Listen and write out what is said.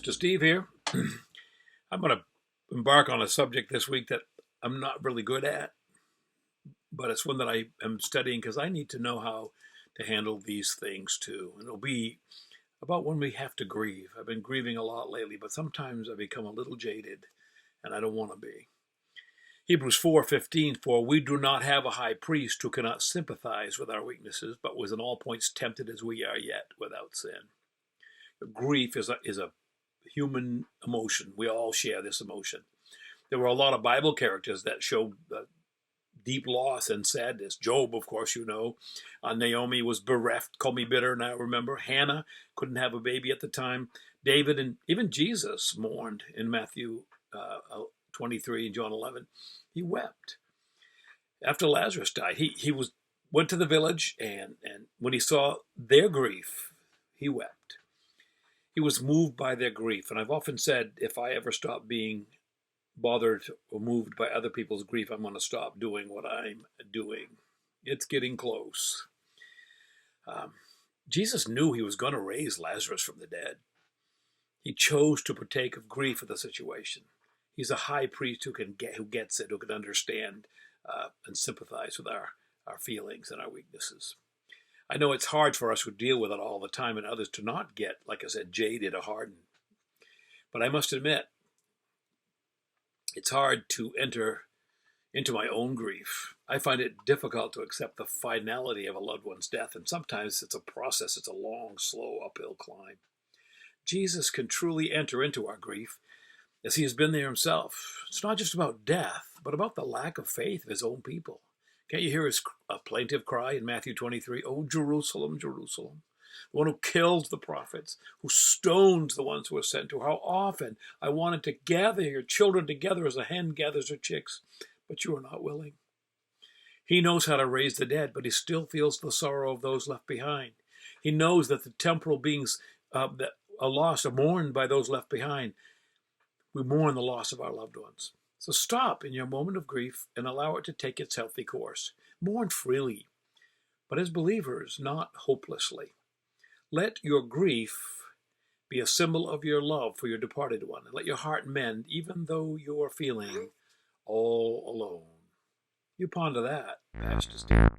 Pastor Steve here. I'm going to embark on a subject this week that I'm not really good at, but it's one that I am studying because I need to know how to handle these things too. And it'll be about when we have to grieve. I've been grieving a lot lately, but sometimes I become a little jaded, and I don't want to be. Hebrews 4:15, for we do not have a high priest who cannot sympathize with our weaknesses, but was in all points tempted as we are, yet without sin. Grief is a human emotion. We all share this emotion. There were a lot of Bible characters that showed deep loss and sadness. Job, of course, you know. Naomi was bereft, called me bitter, and I remember. Hannah couldn't have a baby at the time. David and even Jesus mourned in Matthew 23 and John 11. He wept. After Lazarus died, he went to the village, and when he saw their grief, he wept. He was moved by their grief. And I've often said, if I ever stop being bothered or moved by other people's grief, I'm going to stop doing what I'm doing. It's getting close. Jesus knew he was going to raise Lazarus from the dead. He chose to partake of grief of the situation. He's a high priest who gets it, who can understand and sympathize with our feelings and our weaknesses. I know it's hard for us who deal with it all the time and others to not get, like I said, jaded or hardened. But I must admit, it's hard to enter into my own grief. I find it difficult to accept the finality of a loved one's death, and sometimes it's a process. It's a long, slow uphill climb. Jesus can truly enter into our grief as he has been there himself. It's not just about death, but about the lack of faith of his own people. Can't you hear his plaintive cry in Matthew 23? Oh, Jerusalem, Jerusalem, the one who kills the prophets, who stones the ones who are sent to her. How often I wanted to gather your children together as a hen gathers her chicks, but you are not willing. He knows how to raise the dead, but he still feels the sorrow of those left behind. He knows that the temporal beings that are lost are mourned by those left behind. We mourn the loss of our loved ones. So stop in your moment of grief and allow it to take its healthy course. Mourn freely, but as believers, not hopelessly. Let your grief be a symbol of your love for your departed one, and let your heart mend even though you are feeling all alone. You ponder that, Pastor Steve.